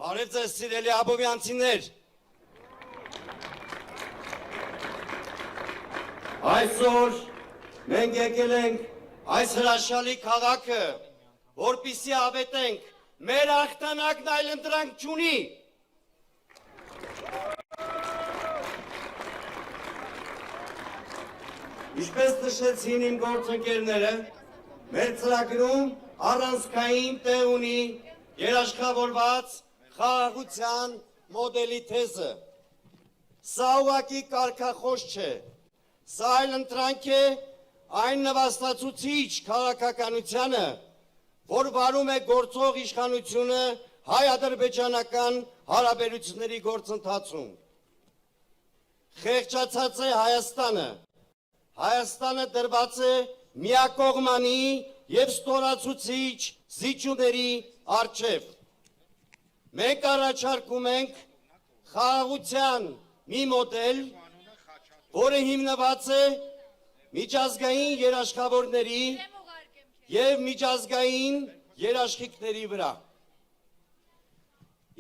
Բարև ձեզ սիրելի աբովյանցիներ։ Այսօր մենք եկել ենք այս հրաշալի քաղաքը, որպեսզի ավետենք, մեր հաղթանակն այլ ընտրանք չունի։ Ինչպես նշեցին իմ գործընկերները, մեր ծրագրում առանցքային տեղ ունի երաշխավորված խաղաղության մոդելի թեզը։ Սա ուղղակի կարգախոս չէ, սա այլ ընտրանք է այն նվաստացուցիչ քաղաքականությանը, որ վարում է գործող իշխանությունը հայ-ադրբեջանական հարաբերությունների գործընթացում։ Խեղճացած է Հայաստանը։ Հայաստանը դրված է միակողմանի և ստորացուցիչ զիջումների առջև։ Մենք առաջարկում ենք խաղաղության մի մոդել, որը հիմնված է միջազգային երաշխավորների և միջազգային երաշխիքների վրա։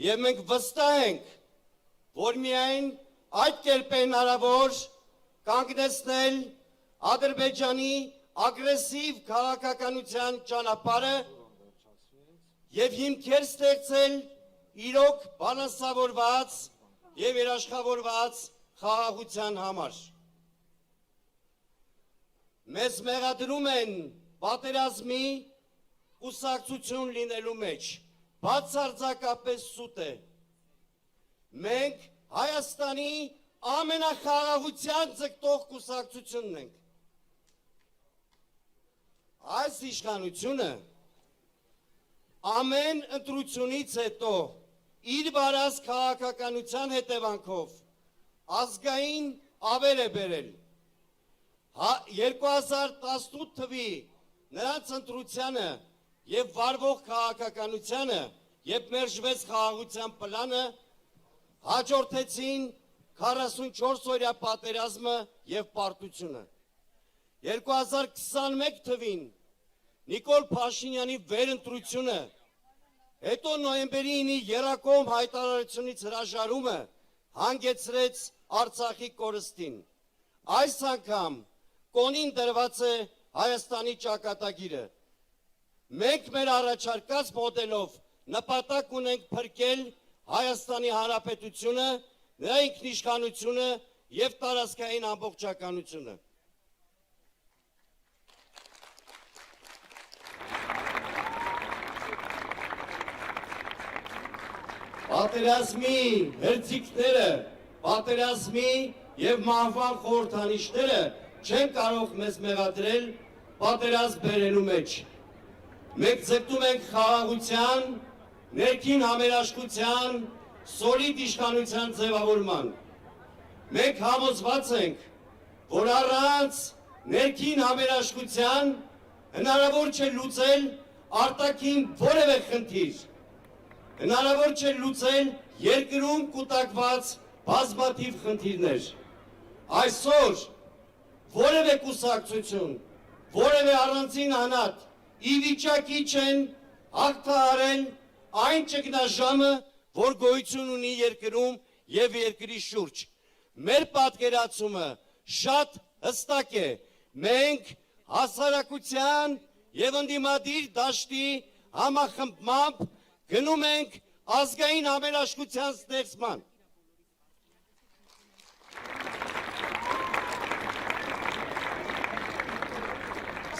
Եվ մենք վստահ ենք, որ միայն այդ կերպ է հնարավոր կանգնեցնել Ադրբեջանի ագրեսիվ քաղաքականության ճանապարհը և հիմքեր ստեղծել իրոք բալանսավորված և երաշխավորված խաղաղության համար։ Մեզ մեղադրում են պատերազմի կուսակցություն լինելու մեջ, բացարձակապես սուտ է։ Մենք Հայաստանի ամենախաղաղության ձգտող կուսակցությունն ենք։ Այս իշխանությունը ամեն ընտրությունից հետո իր վարած քաղաքականության հետևանքով ազգային ավեր է բերել։ 2018 թվի նրանց ընտրությանը և վարվող քաղաքականությանը, երբ մերժվեց խաղաղության պլանը, հաջորդեցին 44-օրյա պատերազմը և պարտությունը։ 2021 թվին Նիկոլ Փաշինյանի վերընտրությունը, հետո նոյեմբերի 9-ի եռակողմ հայտարարությունից հրաժարումը հանգեցրեց Արցախի կորստին։ Այս անգամ կոնին դրված է Հայաստանի ճակատագիրը։ Մենք մեր առաջարկած մոդելով նպատակ ունենք փրկել Հայաստանի Հանրապետությունը, նրա ինքնիշխանությունը և տարածքային ամբողջականությունը։ Պատերազմի հերձիկները, պատերազմի և մահվան խորհրդանիշները չեն կարող մեզ մեղադրել պատերազմ բերելու մեջ։ Մենք ձգտում ենք խաղաղության, ներքին համերաշխության, սոլիդ իշխանության ձևավորման։ Մենք համոզված ենք, որ առանց ներքին համերաշխության հնարավոր չէ լուծել արտաքին որևէ խնդիր։ Հնարավոր չէ լուծել երկրում կուտակված բազմաթիվ խնդիրներ։ Այսօր որևէ կուսակցություն, որևէ առանձին անհատ ի վիճակի չեն հաղթահարել այն ճգնաժամը, որ գոյություն ունի երկրում և երկրի շուրջ։ Մեր պատկերացումը շատ հստակ է։ Մենք հասարակության և ընդդիմադիր դաշտի համախմբմամբ գնում ենք ազգային համերաշխության ստեղծման։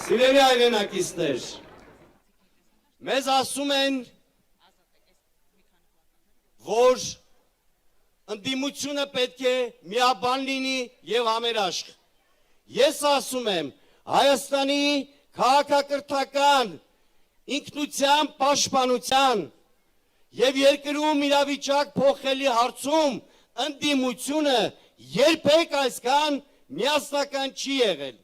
Սիրելի հայրենակիցներ, մեզ ասում են, որ ընդդիմությունը պետք է միաբան լինի և համերաշխ։ Ես ասում եմ, Հայաստանի քաղաքակրթական ինքնության պաշտպանության և երկրում իրավիճակ փոխելի հարցում ընդդիմությունը երբեք այսքան միասնական չի եղել։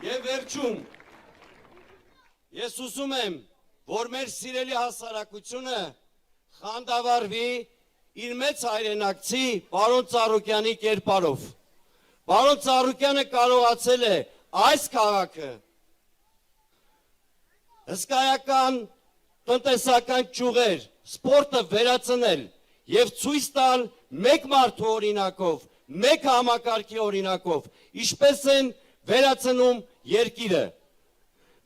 Եվ վերջում, ես ուզում եմ, որ մեր սիրելի հասարակությունը խանդավառվի իր մեծ հայրենակցի պարոն Ծառուկյանի կերպարով։ Պարոն Ծառուկյանը կարողացել է այս քաղաքը հսկայական տնտեսական ճյուղեր, սպորտը վերացնել եւ ցույց տալ մեկ մարդու օրինակով, մեկ համակարգի օրինակով, ինչպես են վերացնում երկիրը։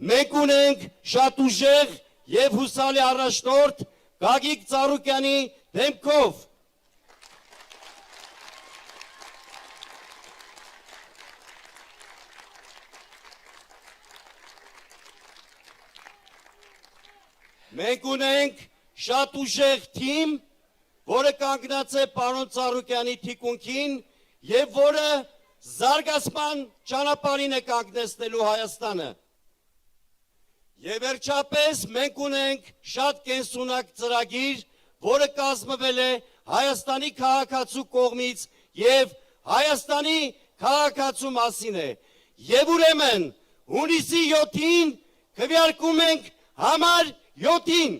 Մենք ունենք շատ ուժեղ եւ հուսալի առաջնորդ Գագիկ Ծառուկյանի դեմքով։ Մենք ունենք շատ ուժեղ թիմ, որը կանգնած է պարոն Ծառուկյանի թիկունքին եւ որը զարգացման ճանապարհին է կանգնեցնելու Հայաստանը։ Եվ վերջապես մենք ունենք շատ կենսունակ ծրագիր, որը կազմվել է Հայաստանի քաղաքացու կողմից եւ Հայաստանի քաղաքացու մասին է։ Եվ ուրեմն հունիսի 7-ին քվեարկում ենք համար 7-ին